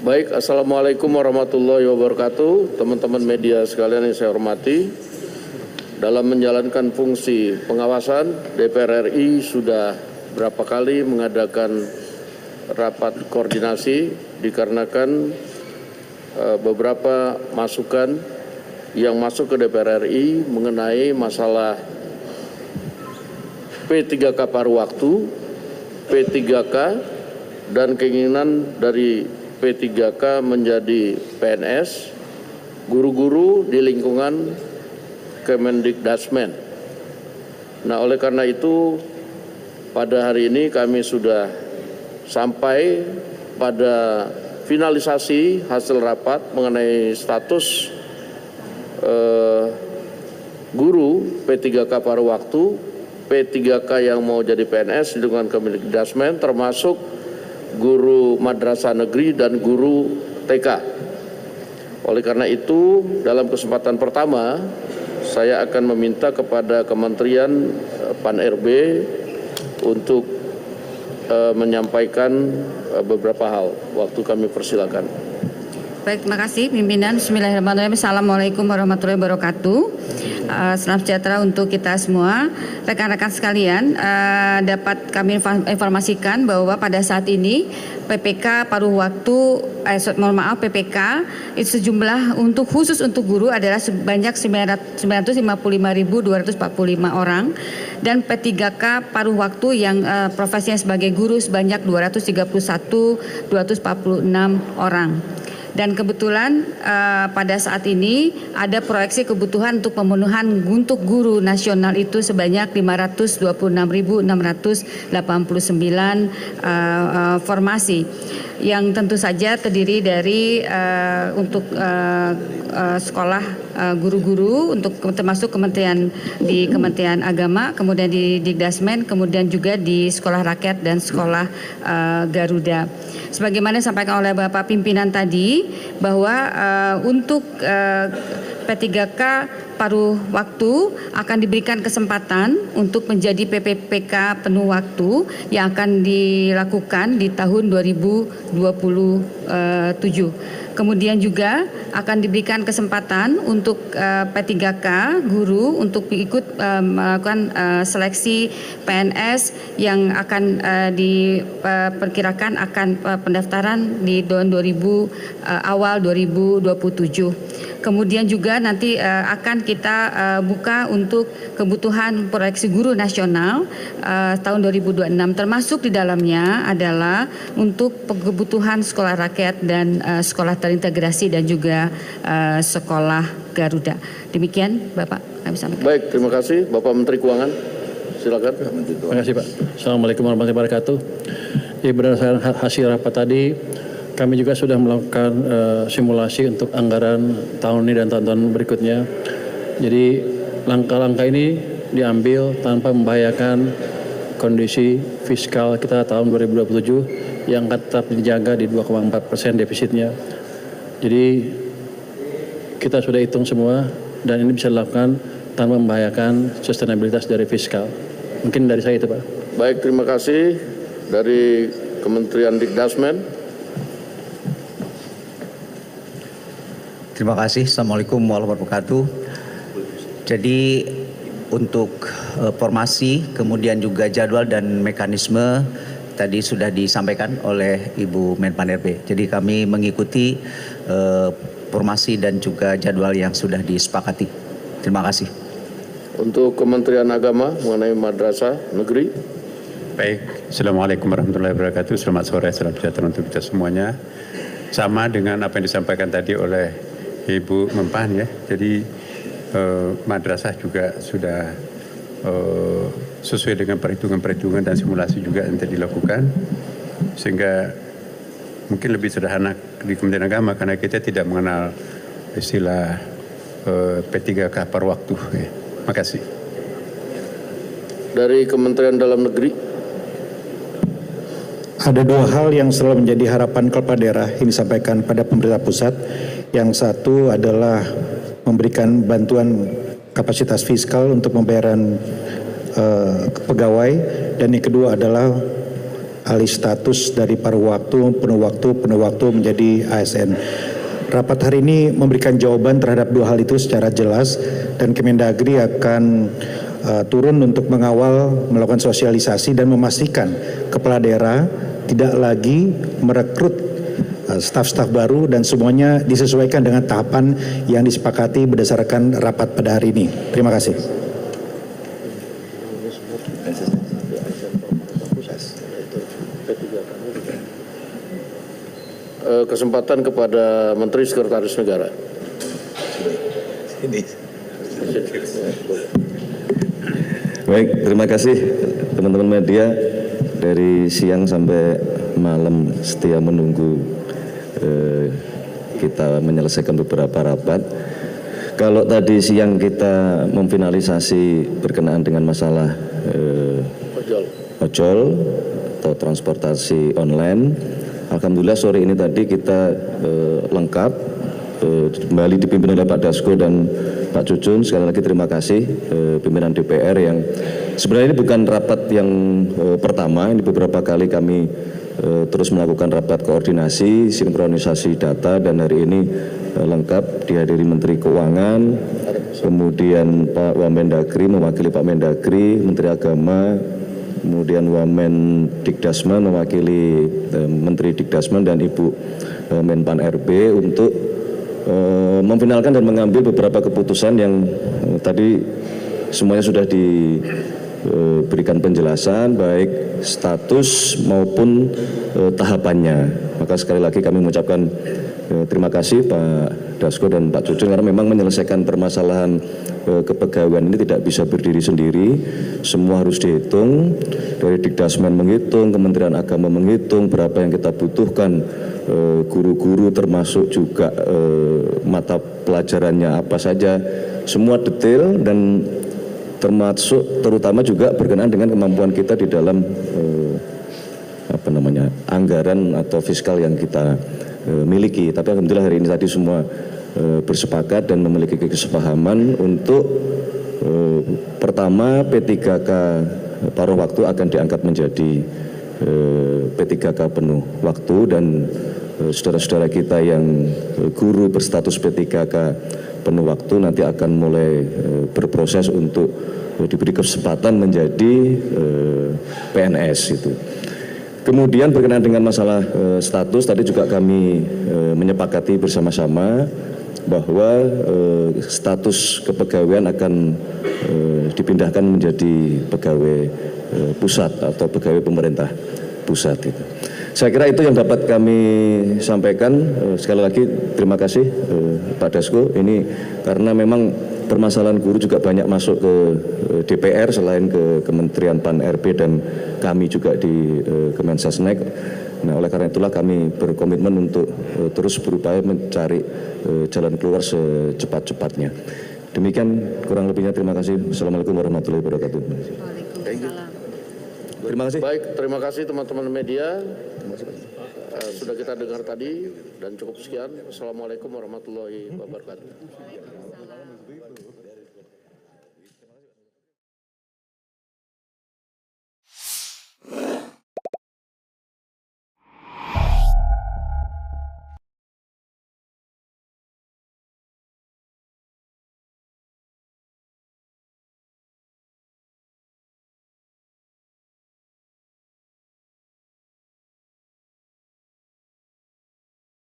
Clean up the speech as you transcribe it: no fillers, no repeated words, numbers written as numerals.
Baik, Assalamualaikum warahmatullahi wabarakatuh. Teman-teman media sekalian yang saya hormati, dalam menjalankan fungsi pengawasan, DPR RI sudah berapa kali mengadakan rapat koordinasi dikarenakan beberapa masukan yang masuk ke DPR RI mengenai masalah P3K paruh waktu, P3K, dan keinginan dari P3K menjadi PNS, guru-guru di lingkungan Kemendikdasmen. Nah, oleh karena itu pada hari ini kami sudah sampai pada finalisasi hasil rapat mengenai status guru P3K paruh waktu, P3K yang mau jadi PNS di lingkungan Kemendikdasmen, termasuk guru madrasah negeri dan guru TK. Oleh karena itu, dalam kesempatan pertama, saya akan meminta kepada Kementerian Pan-RB untuk menyampaikan beberapa hal. Waktu kami persilakan. Baik, terima kasih pimpinan. Bismillahirrahmanirrahim. Assalamualaikum warahmatullahi wabarakatuh. Salam sejahtera untuk kita semua. Rekan-rekan sekalian, dapat kami informasikan bahwa pada saat ini PPK paruh waktu, PPK itu sejumlah khusus untuk guru adalah sebanyak 955.245 orang, dan P3K paruh waktu yang profesinya sebagai guru sebanyak 231.246 orang. Dan kebetulan pada saat ini ada proyeksi kebutuhan untuk pemenuhan untuk guru nasional itu sebanyak 526.689 formasi, yang tentu saja terdiri dari untuk sekolah guru-guru untuk termasuk Kementerian Agama, kemudian di Dikdasmen, kemudian juga di Sekolah Rakyat dan Sekolah Garuda. Sebagaimana disampaikan oleh Bapak pimpinan tadi, bahwa untuk P3K paruh waktu akan diberikan kesempatan untuk menjadi PPPK penuh waktu yang akan dilakukan di tahun 2027. Kemudian juga akan diberikan kesempatan untuk P3K guru untuk ikut melakukan seleksi PNS yang akan diperkirakan akan pendaftaran di tahun awal 2027. Kemudian juga nanti akan kita buka untuk kebutuhan proyeksi guru nasional tahun 2026, termasuk di dalamnya adalah untuk kebutuhan sekolah rakyat dan sekolah terintegrasi dan juga sekolah Garuda. Demikian Bapak kami sampaikan. Baik, terima kasih Bapak Menteri Keuangan. Silakan. Terima kasih Pak. Assalamualaikum warahmatullahi wabarakatuh. Berdasarkan hasil rapat tadi, kami juga sudah melakukan simulasi untuk anggaran tahun ini dan tahun-tahun berikutnya. Jadi langkah-langkah ini diambil tanpa membahayakan kondisi fiskal kita tahun 2027 yang akan tetap dijaga di 2,4% defisitnya. Jadi kita sudah hitung semua dan ini bisa dilakukan tanpa membahayakan sustainabilitas dari fiskal. Mungkin dari saya itu Pak. Baik, terima kasih dari Kementerian Dikdasmen. Terima kasih. Assalamualaikum warahmatullahi wabarakatuh. Jadi untuk formasi, kemudian juga jadwal dan mekanisme tadi sudah disampaikan oleh Ibu Menpan RB. Jadi kami mengikuti formasi dan juga jadwal yang sudah disepakati. Terima kasih. Untuk Kementerian Agama mengenai madrasah negeri. Baik, Assalamualaikum warahmatullahi wabarakatuh. Selamat sore, salam sejahtera untuk kita semuanya. Sama dengan apa yang disampaikan tadi oleh Ibu Menpan ya. Jadi madrasah juga sudah sesuai dengan perhitungan-perhitungan dan simulasi juga yang telah dilakukan, sehingga mungkin lebih sederhana di Kementerian Agama karena kita tidak mengenal istilah P3K paruh waktu. Ya. Terima kasih. Dari Kementerian Dalam Negeri. Ada dua hal yang selalu menjadi harapan kepala daerah yang disampaikan pada pemerintah pusat. Yang satu adalah memberikan bantuan kapasitas fiskal untuk pembayaran pegawai, dan yang kedua adalah alih status dari paruh penuh waktu menjadi ASN. Rapat hari ini memberikan jawaban terhadap dua hal itu secara jelas, dan Kemendagri akan turun untuk mengawal, melakukan sosialisasi dan memastikan kepala daerah tidak lagi merekrut staf-staf baru dan semuanya disesuaikan dengan tahapan yang disepakati berdasarkan rapat pada hari ini. Terima kasih. Kesempatan kepada Menteri Sekretaris Negara. Baik, terima kasih teman-teman media, dari siang sampai malam setia menunggu kita menyelesaikan beberapa rapat. Kalau tadi siang kita memfinalisasi berkenaan dengan masalah ojol atau transportasi online, alhamdulillah sore ini tadi kita lengkap, kembali dipimpin oleh Pak Dasko dan Pak Cucun. Sekali lagi terima kasih pimpinan DPR yang sebenarnya ini bukan rapat yang pertama, ini beberapa kali kami terus melakukan rapat koordinasi, sinkronisasi data, dan hari ini lengkap dihadiri Menteri Keuangan, kemudian Pak Wamendagri mewakili Pak Mendagri, Menteri Agama, kemudian Wamen Dikdasmen mewakili Menteri Dikdasmen dan Ibu Menpan RB untuk memfinalkan dan mengambil beberapa keputusan yang tadi semuanya sudah diberikan penjelasan baik status maupun tahapannya. Maka sekali lagi kami mengucapkan terima kasih Pak Dasko dan Pak Cucun, karena memang menyelesaikan permasalahan kepegawaian ini tidak bisa berdiri sendiri, semua harus dihitung, dari Dikdasmen menghitung, Kementerian Agama menghitung berapa yang kita butuhkan, guru-guru termasuk juga mata pelajarannya apa saja, semua detail, dan termasuk terutama juga berkenaan dengan kemampuan kita di dalam anggaran atau fiskal yang kita miliki. Tapi alhamdulillah hari ini tadi semua bersepakat dan memiliki kesepahaman untuk pertama P3K paruh waktu akan diangkat menjadi P3K penuh waktu, dan saudara-saudara kita yang guru berstatus P3K penuh waktu nanti akan mulai berproses untuk diberi kesempatan menjadi PNS itu. Kemudian berkenaan dengan masalah status, tadi juga kami menyepakati bersama-sama bahwa status kepegawaian akan dipindahkan menjadi pegawai pusat atau pegawai pemerintah pusat itu. Saya kira itu yang dapat kami sampaikan. Sekali lagi terima kasih Pak Dasko. Ini karena memang permasalahan guru juga banyak masuk ke DPR selain ke Kementerian Pan RB dan kami juga di Kemensesnek. Nah, oleh karena itulah kami berkomitmen untuk terus berupaya mencari jalan keluar secepat-cepatnya. Demikian kurang lebihnya, terima kasih. Assalamualaikum warahmatullahi wabarakatuh. Terima kasih. Baik, terima kasih teman-teman media. Sudah kita dengar tadi dan cukup sekian. Assalamualaikum warahmatullahi wabarakatuh.